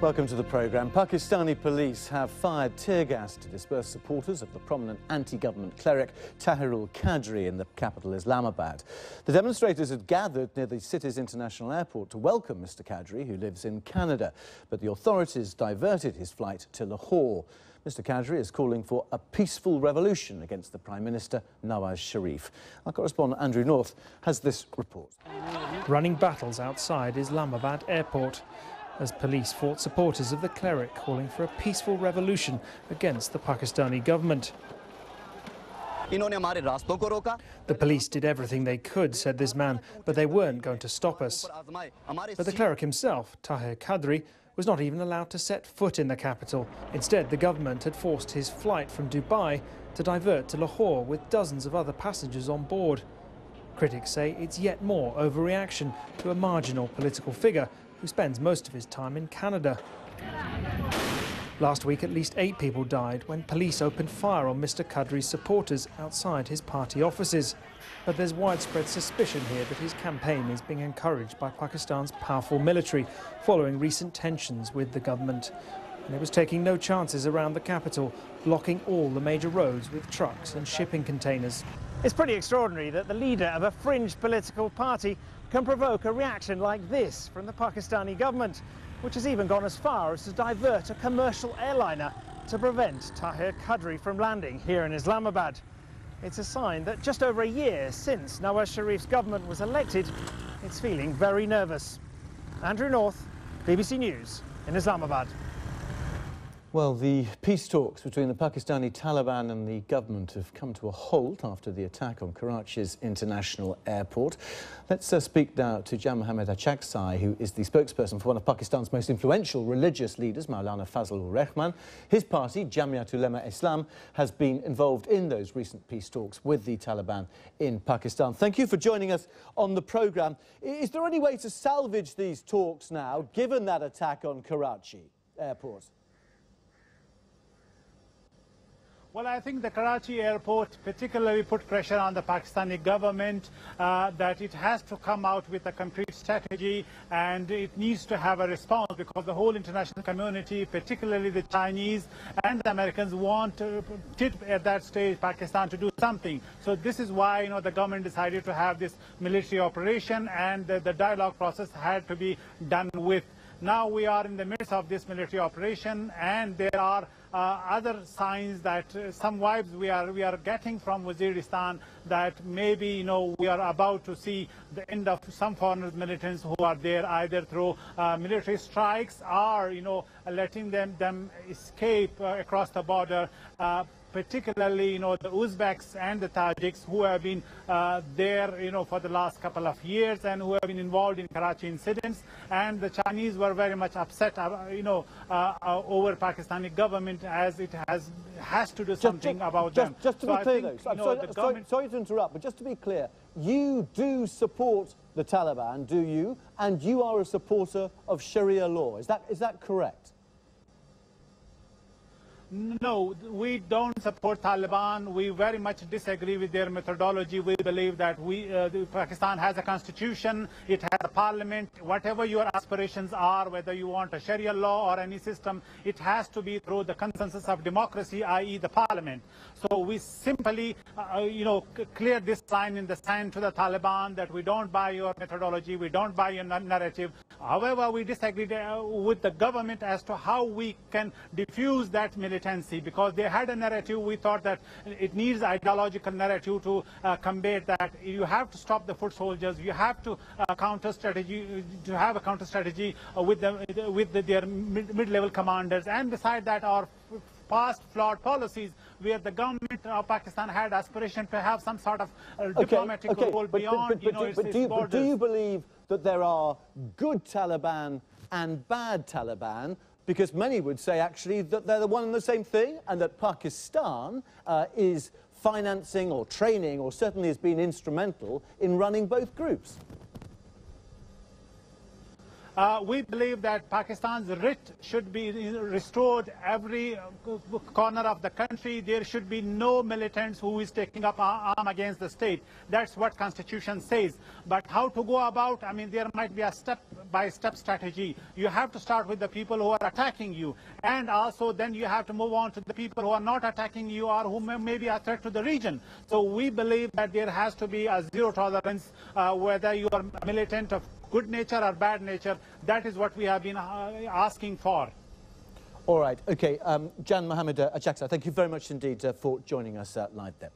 Welcome to the programme. Pakistani police have fired tear gas to disperse supporters of the prominent anti-government cleric Tahirul Qadri in the capital Islamabad. The demonstrators had gathered near the city's international airport to welcome Mr Qadri, who lives in Canada, but the authorities diverted his flight to Lahore. Mr Qadri is calling for a peaceful revolution against the Prime Minister Nawaz Sharif. Our correspondent Andrew North has this report. Running battles outside Islamabad airport as police fought supporters of the cleric calling for a peaceful revolution against the Pakistani government. The police did everything they could, said this man, but they weren't going to stop us. But the cleric himself, Tahirul Qadri, was not even allowed to set foot in the capital. Instead, the government had forced his flight from Dubai to divert to Lahore with dozens of other passengers on board. Critics say it's yet more overreaction to a marginal political figure who spends most of his time in Canada. Last week, at least 8 people died when police opened fire on Mr Qadri's supporters outside his party offices. But there's widespread suspicion here that his campaign is being encouraged by Pakistan's powerful military following recent tensions with the government. And it was taking no chances around the capital, blocking all the major roads with trucks and shipping containers. It's pretty extraordinary that the leader of a fringe political party can provoke a reaction like this from the Pakistani government, which has even gone as far as to divert a commercial airliner to prevent Tahirul Qadri from landing here in Islamabad. It's a sign that just over a year since Nawaz Sharif's government was elected, it's feeling very nervous. Andrew North, BBC News in Islamabad. Well, the peace talks between the Pakistani Taliban and the government have come to a halt after the attack on Karachi's international airport. Let's speak now to Jan Mohammed Achaksai, who is the spokesperson for one of Pakistan's most influential religious leaders, Maulana Fazlur Rahman. His party, Jamiat Ulema Islam, has been involved in those recent peace talks with the Taliban in Pakistan. Thank you for joining us on the programme. Is there any way to salvage these talks now, given that attack on Karachi airport? Well, I think the Karachi airport particularly put pressure on the Pakistani government that it has to come out with a concrete strategy and it needs to have a response, because the whole international community, particularly the Chinese and the Americans, want at that stage Pakistan to do something. So this is why, the government decided to have this military operation, and the dialogue process had to be done with. Now we are in the midst of this military operation, and there are other signs that some vibes we are getting from Waziristan that maybe we are about to see the end of some foreign militants who are there, either through military strikes or letting them escape across the border. Particularly, the Uzbeks and the Tajiks who have been there, for the last couple of years and who have been involved in Karachi incidents. And the Chinese were very much upset, over Pakistani government, as it has to do something about them. Just to be clear, though, sorry to interrupt, but just to be clear, you do support the Taliban, do you? And you are a supporter of Sharia law. Is that correct? No, we don't support Taliban. We very much disagree with their methodology. We believe that Pakistan has a constitution, it has a parliament. Whatever your aspirations are, whether you want a Sharia law or any system, it has to be through the consensus of democracy, i.e. the parliament. So we simply, clear this line in the sand to the Taliban that we don't buy your methodology, we don't buy your narrative. However, we disagree with the government as to how we can diffuse that militancy, because they had a narrative. We thought that it needs ideological narrative to combat that. You have to stop the foot soldiers. You have to have a counter strategy with their mid-level commanders. And beside that, our past flawed policies, where the government of Pakistan had aspiration to have some sort of diplomatic role beyond its borders. But do you believe that there are good Taliban and bad Taliban? Because many would say, actually, that they're the one and the same thing, and that Pakistan is financing or training, or certainly has been instrumental in running both groups. We believe that Pakistan's writ should be restored every corner of the country. There should be no militants who is taking up arm against the state. That's what Constitution says. But how to go about? I mean, there might be a step-by-step strategy. You have to start with the people who are attacking you, and also then you have to move on to the people who are not attacking you or who may be a threat to the region. So we believe that there has to be a zero tolerance, whether you are militant of good nature or bad nature. That is what we have been asking for. All right, okay. Jan Mohammed Achaksa, thank you very much indeed for joining us live there.